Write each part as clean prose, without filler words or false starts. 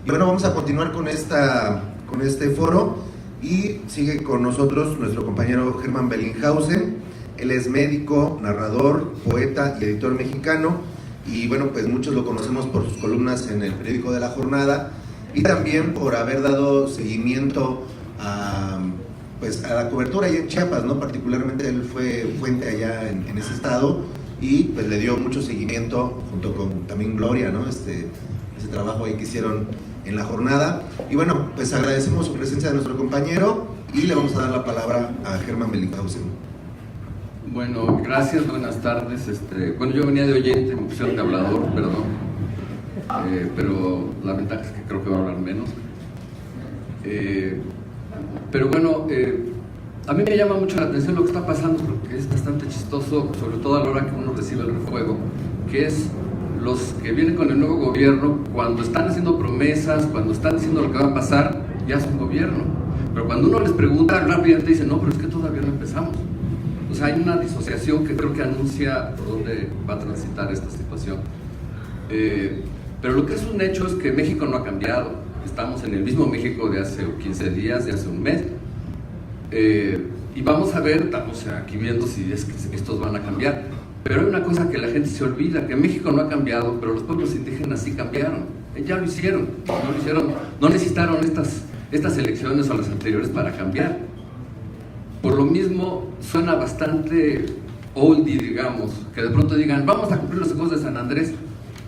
Y bueno, vamos a continuar con este foro y sigue con nosotros nuestro compañero Germán Bellinghausen. Él es médico, narrador, poeta y editor mexicano, y bueno, pues muchos lo conocemos por sus columnas en el periódico de La Jornada y también por haber dado seguimiento a la cobertura allá en Chiapas, ¿no? Particularmente él fue fuente allá en ese estado y pues le dio mucho seguimiento junto con también Gloria, ¿no? Ese trabajo ahí que hicieron en La Jornada. Y bueno, pues agradecemos su presencia de nuestro compañero y le vamos a dar la palabra a Germán Bellinghausen. Bueno, gracias, buenas tardes. Bueno, yo venía de oyente, me pusieron de hablador, perdón, pero la ventaja es que creo que va a hablar menos. Pero bueno, a mí me llama mucho la atención lo que está pasando, porque es bastante chistoso, sobre todo a la hora que uno recibe el refuego, que es los que vienen con el nuevo gobierno, cuando están haciendo promesas, cuando están diciendo lo que va a pasar, ya es un gobierno. Pero cuando uno les pregunta, rápidamente dicen, no, pero es que todavía no empezamos. O sea, hay una disociación que creo que anuncia por dónde va a transitar esta situación. Pero lo que es un hecho es que México no ha cambiado. Estamos en el mismo México de hace 15 días, de hace un mes. Y vamos a ver, estamos aquí viendo si es que estos van a cambiar. Pero hay una cosa que la gente se olvida, que México no ha cambiado, pero los pueblos indígenas sí cambiaron. Ya lo hicieron, no necesitaron estas elecciones o las anteriores para cambiar. Por lo mismo, suena bastante oldie, digamos, que de pronto digan, vamos a cumplir los acuerdos de San Andrés.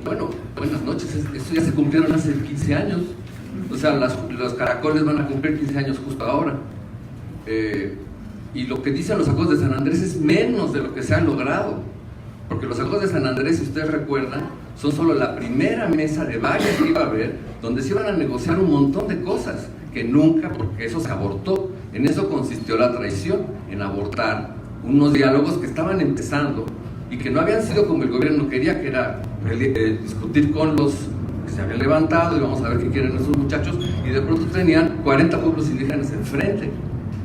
Bueno, buenas noches, eso ya se cumplieron hace 15 años. O sea, los caracoles van a cumplir 15 años justo ahora. Y lo que dicen los acuerdos de San Andrés es menos de lo que se ha logrado. Porque los acuerdos de San Andrés, si ustedes recuerdan, son solo la primera mesa de varias que iba a haber, donde se iban a negociar un montón de cosas, que nunca, porque eso se abortó. En eso consistió la traición, en abortar unos diálogos que estaban empezando y que no habían sido como el gobierno quería, que era discutir con los que se habían levantado y vamos a ver qué quieren esos muchachos, y de pronto tenían 40 pueblos indígenas enfrente,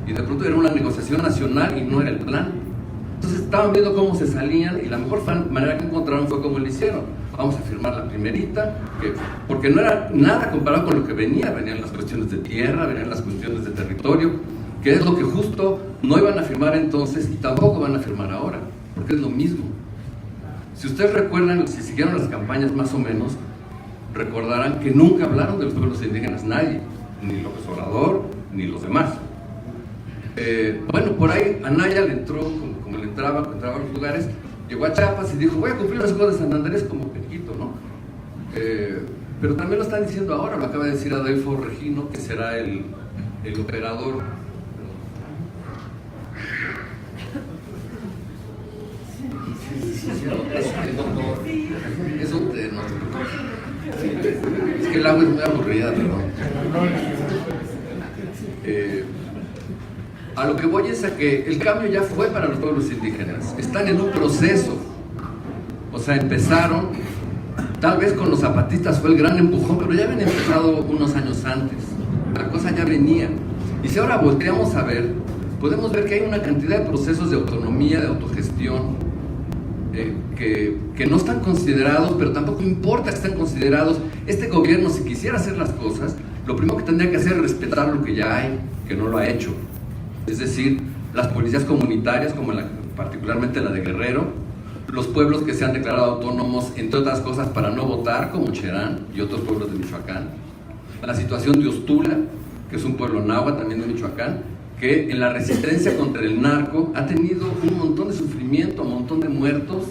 y de pronto era una negociación nacional y no era el plan. Entonces estaban viendo cómo se salían y la mejor manera que encontraron fue como lo hicieron. Vamos a firmar la primerita, porque no era nada comparado con lo que venían las cuestiones de tierra, venían las cuestiones de territorio, que es lo que justo no iban a firmar entonces y tampoco van a firmar ahora, porque es lo mismo. Si ustedes recuerdan, si siguieron las campañas más o menos, recordarán que nunca hablaron de los pueblos indígenas nadie, ni López Obrador, ni los demás. Bueno, por ahí Anaya le entró, como le entraba a los lugares, llegó a Chiapas y dijo, voy a cumplir las cosas de San Andrés como Pequito, ¿no? Pero también lo están diciendo ahora, lo acaba de decir Adolfo Regino, que será el operador. Es un té, no. Es que el agua es muy aburrida, ¿no? A lo que voy es a que el cambio ya fue para los pueblos indígenas. Están en un proceso. O sea, empezaron, tal vez con los zapatistas fue el gran empujón, pero ya habían empezado unos años antes. La cosa ya venía. Y si ahora volteamos a ver, podemos ver que hay una cantidad de procesos de autonomía, de autogestión, que no están considerados, pero tampoco importa que estén considerados. Este gobierno, si quisiera hacer las cosas, lo primero que tendría que hacer es respetar lo que ya hay, que no lo ha hecho. Es decir, las policías comunitarias, como particularmente la de Guerrero, los pueblos que se han declarado autónomos, entre otras cosas, para no votar, como Cherán y otros pueblos de Michoacán. La situación de Ostula, que es un pueblo náhuatl también de Michoacán, que en la resistencia contra el narco ha tenido un montón de sufrimiento, un montón de muertos,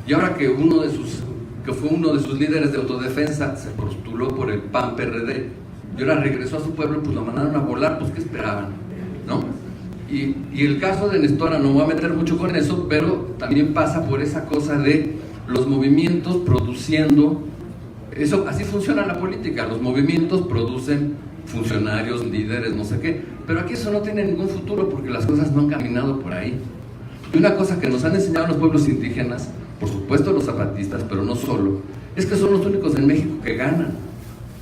y ahora que fue uno de sus líderes de autodefensa se postuló por el PAN-PRD y ahora regresó a su pueblo, pues lo mandaron a volar, pues ¿qué esperaban? ¿No? Y el caso de Nestora, no me voy a meter mucho con eso, pero también pasa por esa cosa de los movimientos produciendo, eso, así funciona la política, los movimientos producen funcionarios, líderes, no sé qué, pero aquí eso no tiene ningún futuro porque las cosas no han caminado por ahí. Y una cosa que nos han enseñado los pueblos indígenas, por supuesto los zapatistas, pero no solo, es que son los únicos en México que ganan.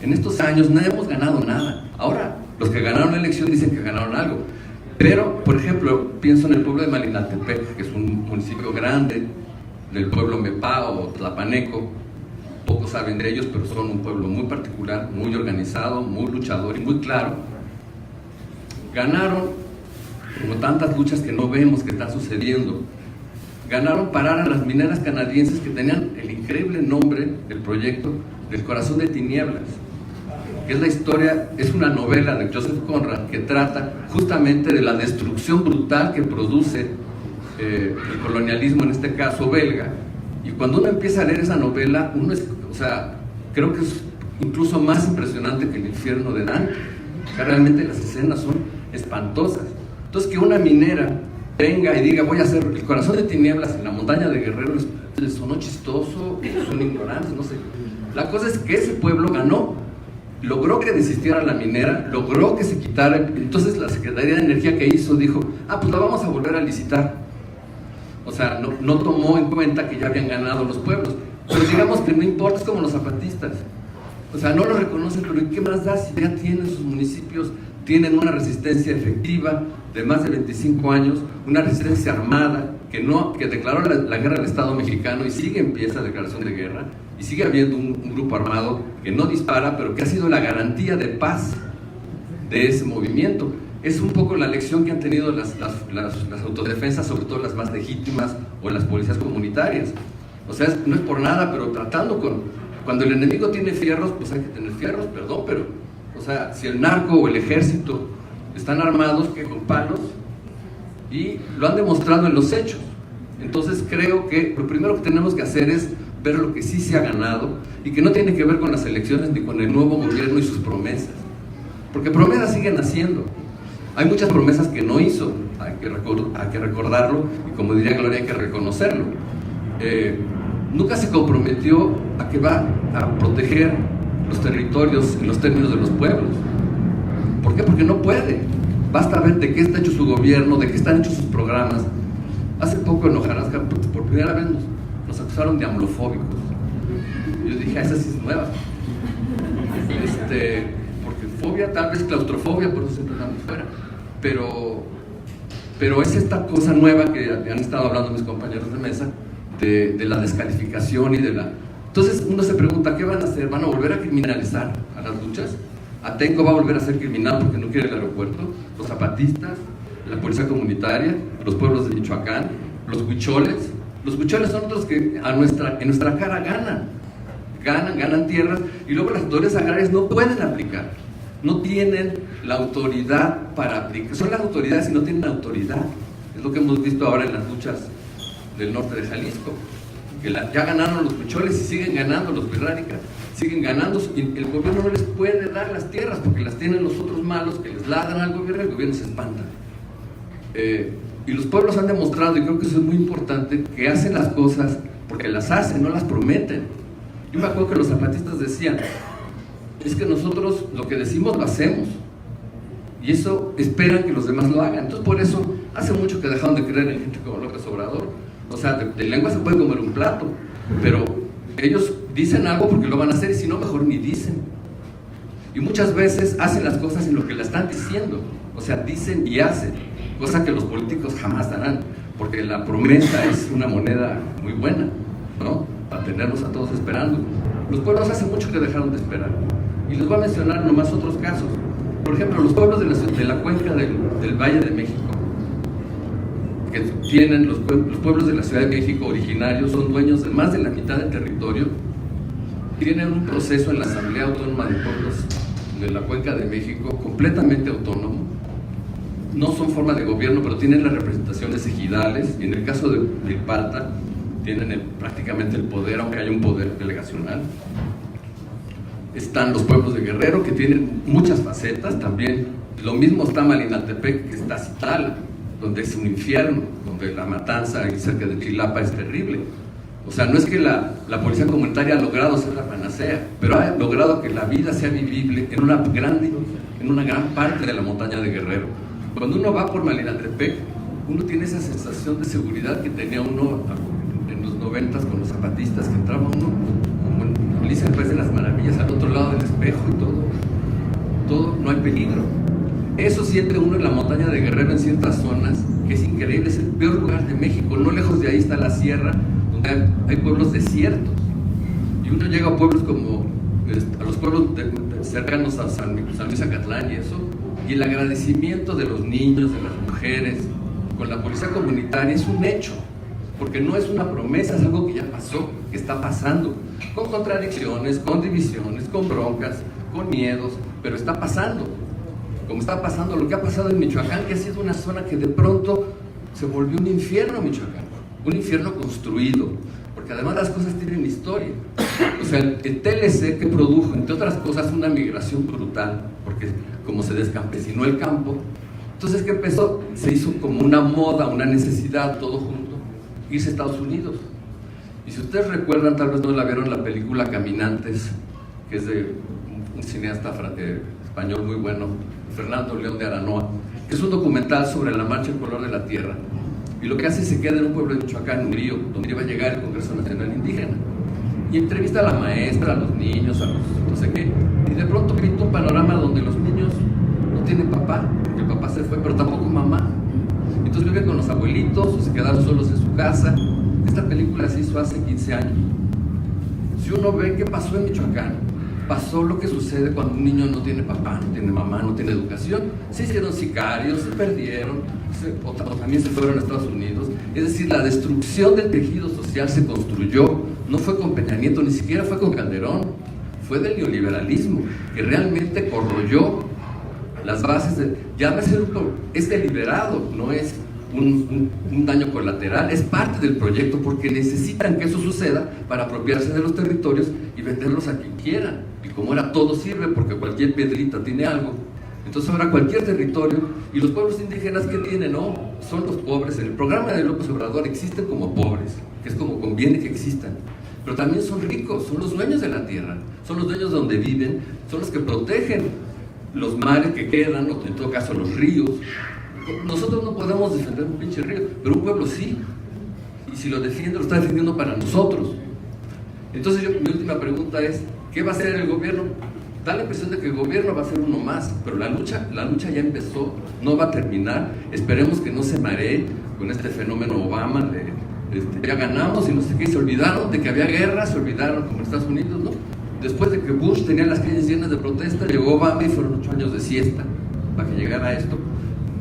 En estos años no hemos ganado nada. Ahora, los que ganaron la elección dicen que ganaron algo. Pero, por ejemplo, pienso en el pueblo de Malinaltepec, que es un municipio grande, del pueblo Mepá o Tlapaneco, pocos saben de ellos, pero son un pueblo muy particular, muy organizado, muy luchador y muy claro. Ganaron, como tantas luchas que no vemos que están sucediendo, ganaron parar a las mineras canadienses que tenían el increíble nombre del proyecto del Corazón de Tinieblas, que es la historia, es una novela de Joseph Conrad que trata justamente de la destrucción brutal que produce el colonialismo, en este caso belga. Y cuando uno empieza a leer esa novela, creo que es incluso más impresionante que El infierno de Dante. O sea, realmente las escenas son espantosas. Entonces, que una minera venga y diga, voy a hacer el Corazón de Tinieblas en la montaña de Guerrero, les sonó chistoso, son ignorantes, no sé. La cosa es que ese pueblo ganó, logró que desistiera la minera, logró que se quitara. Entonces la Secretaría de Energía, que hizo, dijo, pues la vamos a volver a licitar. O sea, no tomó en cuenta que ya habían ganado los pueblos. Pero digamos que no importa, es como los zapatistas. O sea, no lo reconocen, pero ¿y qué más da si ya tienen sus municipios, tienen una resistencia efectiva de más de 25 años, una resistencia armada que declaró la guerra al Estado mexicano y sigue en pie esa declaración de guerra, y sigue habiendo un grupo armado que no dispara, pero que ha sido la garantía de paz de ese movimiento? Es un poco la lección que han tenido las autodefensas, sobre todo las más legítimas, o las policías comunitarias. O sea, no es por nada, pero cuando el enemigo tiene fierros, pues hay que tener fierros, perdón, pero, o sea, si el narco o el ejército están armados, que con palos, y lo han demostrado en los hechos. Entonces creo que lo primero que tenemos que hacer es ver lo que sí se ha ganado, y que no tiene que ver con las elecciones ni con el nuevo gobierno y sus promesas, porque promesas siguen haciendo. Hay muchas promesas que no hizo, hay que recordarlo, y como diría Gloria, hay que reconocerlo. Nunca se comprometió a que va a proteger los territorios en los términos de los pueblos. ¿Por qué? Porque no puede. Basta ver de qué está hecho su gobierno, de qué están hechos sus programas. Hace poco en Hojarasca, por primera vez nos acusaron de amlofóbicos. Yo dije, esa sí es nueva. Porque fobia, tal vez claustrofobia, por eso siempre estamos fuera. Pero es esta cosa nueva que han estado hablando mis compañeros de mesa, de la descalificación y de la... Entonces uno se pregunta, ¿qué van a hacer? ¿Van a volver a criminalizar a las luchas? Atenco va a volver a ser criminal porque no quiere el aeropuerto. Los zapatistas, la policía comunitaria, los pueblos de Michoacán, los huicholes. Los huicholes son otros que en nuestra cara ganan tierras, y luego las autoridades agrarias no pueden aplicar, no tienen la autoridad para aplicar. Son las autoridades y no tienen autoridad. Es lo que hemos visto ahora en las luchas del norte de Jalisco, que ya ganaron los huicholes y siguen ganando los birránicas, siguen ganando, y el gobierno no les puede dar las tierras porque las tienen los otros malos que les ladran al gobierno, y el gobierno se espanta. Y los pueblos han demostrado, y creo que eso es muy importante, que hacen las cosas porque las hacen, no las prometen. Yo me acuerdo que los zapatistas decían, es que nosotros lo que decimos lo hacemos, y eso esperan que los demás lo hagan. Entonces por eso hace mucho que dejaron de creer en gente como López Obrador. O sea, de lengua se puede comer un plato, pero ellos dicen algo porque lo van a hacer, y si no, mejor ni dicen. Y muchas veces hacen las cosas en lo que la están diciendo. O sea, dicen y hacen, cosa que los políticos jamás darán, porque la promesa es una moneda muy buena, ¿no? Para tenerlos a todos esperando. Los pueblos hace mucho que dejaron de esperar. Y les voy a mencionar nomás otros casos. Por ejemplo, los pueblos de la cuenca del Valle de México, que tienen los pueblos de la Ciudad de México originarios, son dueños de más de la mitad del territorio, tienen un proceso en la Asamblea Autónoma de Pueblos de la Cuenca de México completamente autónomo. No son forma de gobierno, pero tienen las representaciones ejidales, y en el caso de Milpalta tienen prácticamente el poder, aunque haya un poder delegacional. Están los pueblos de Guerrero, que tienen muchas facetas también. Lo mismo está Malinaltepec, que está Citlala, donde es un infierno, donde la matanza ahí cerca de Chilapa es terrible. O sea, no es que la policía comunitaria ha logrado ser la panacea, pero ha logrado que la vida sea vivible en una gran parte de la montaña de Guerrero. Cuando uno va por Malinaltepec, uno tiene esa sensación de seguridad que tenía uno en los 90s con los zapatistas, que entraba uno como en Alicia en el País de las Maravillas, al otro lado del espejo, y todo, no hay peligro. Eso siente uno en la montaña de Guerrero, en ciertas zonas, que es increíble, es el peor lugar de México. No lejos de ahí está la sierra, donde hay pueblos desiertos. Y Y uno llega a pueblos como, a los pueblos cercanos a San Luis Acatlán y eso, y el agradecimiento de los niños, de las mujeres, con la policía comunitaria es un hecho, porque no es una promesa, es algo que ya pasó, que está pasando, con contradicciones, con divisiones, con broncas, con miedos, pero está pasando. Como está pasando lo que ha pasado en Michoacán, que ha sido una zona que de pronto se volvió un infierno Michoacán, un infierno construido, porque además las cosas tienen historia. O sea, el TLC que produjo, entre otras cosas, una migración brutal, porque como se descampesinó el campo, entonces ¿qué empezó? Se hizo como una moda, una necesidad, todo junto, irse a Estados Unidos. Y si ustedes recuerdan, tal vez no la vieron, la película Caminantes, que es de un cineasta español muy bueno, Fernando León de Aranoa, que es un documental sobre la marcha en color de la tierra. Y lo que hace es se queda en un pueblo de Michoacán, un río, donde iba a llegar el Congreso Nacional Indígena. Y entrevista a la maestra, a los niños, a los no sé qué. Y de pronto pinta un panorama donde los niños no tienen papá, porque el papá se fue, pero tampoco mamá. Entonces viven con los abuelitos o se quedaron solos en su casa. Esta película se hizo hace 15 años. Si uno ve qué pasó en Michoacán, pasó lo que sucede cuando un niño no tiene papá, no tiene mamá, no tiene educación. Se hicieron sicarios, se perdieron, o también se fueron a Estados Unidos. Es decir, la destrucción del tejido social se construyó, no fue con Peña Nieto, ni siquiera fue con Calderón, fue del neoliberalismo, que realmente corroyó las bases de... es deliberado, no es un daño colateral, es parte del proyecto, porque necesitan que eso suceda para apropiarse de los territorios y venderlos a quien quieran. Y como ahora todo sirve, porque cualquier piedrita tiene algo, entonces ahora cualquier territorio, y los pueblos indígenas que tienen, no, son los pobres. En el programa de López Obrador existen como pobres, que es como conviene que existan, pero también son ricos, son los dueños de la tierra, son los dueños de donde viven, son los que protegen los mares que quedan, o en todo caso los ríos. Nosotros no podemos defender un pinche río, pero un pueblo sí, y si lo defiende, lo está defendiendo para nosotros. Entonces mi última pregunta es, ¿qué va a hacer el gobierno? Da la impresión de que el gobierno va a ser uno más, pero la lucha ya empezó, no va a terminar. Esperemos que no se maree con este fenómeno Obama de ya ganamos y no sé qué, se olvidaron de que había guerra, se olvidaron como en Estados Unidos, ¿no? Después de que Bush tenía las calles llenas de protesta, llegó Obama y fueron 8 años de siesta para que llegara esto.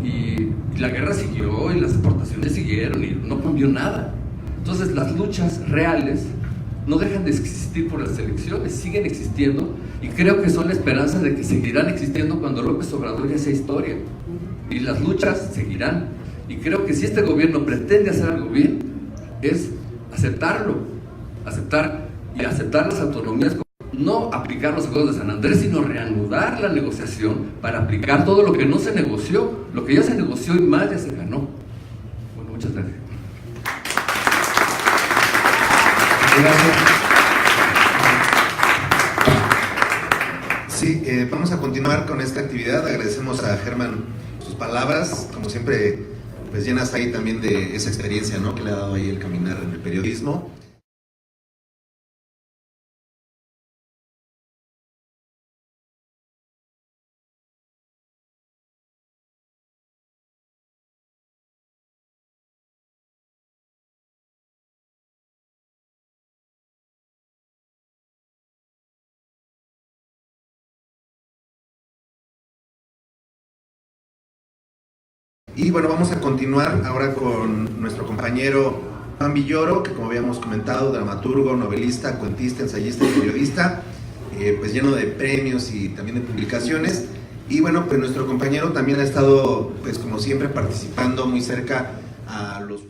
Y la guerra siguió y las exportaciones siguieron y no cambió nada. Entonces las luchas reales no dejan de existir por las elecciones, siguen existiendo, y creo que son la esperanza de que seguirán existiendo cuando López Obrador ya sea historia. Y las luchas seguirán. Y creo que si este gobierno pretende hacer algo bien, es aceptar las autonomías, no aplicar los acuerdos de San Andrés, sino reanudar la negociación para aplicar todo lo que no se negoció. Lo que ya se negoció y más ya se ganó. Bueno, muchas gracias. Gracias. Sí, vamos a continuar con esta actividad. Agradecemos a Germán sus palabras, como siempre, pues llenas ahí también de esa experiencia, ¿no?, que le ha dado ahí el caminar en el periodismo. Y bueno, vamos a continuar ahora con nuestro compañero Juan Villoro, que como habíamos comentado, dramaturgo, novelista, cuentista, ensayista y periodista, pues lleno de premios y también de publicaciones. Y bueno, pues nuestro compañero también ha estado, pues como siempre, participando muy cerca a los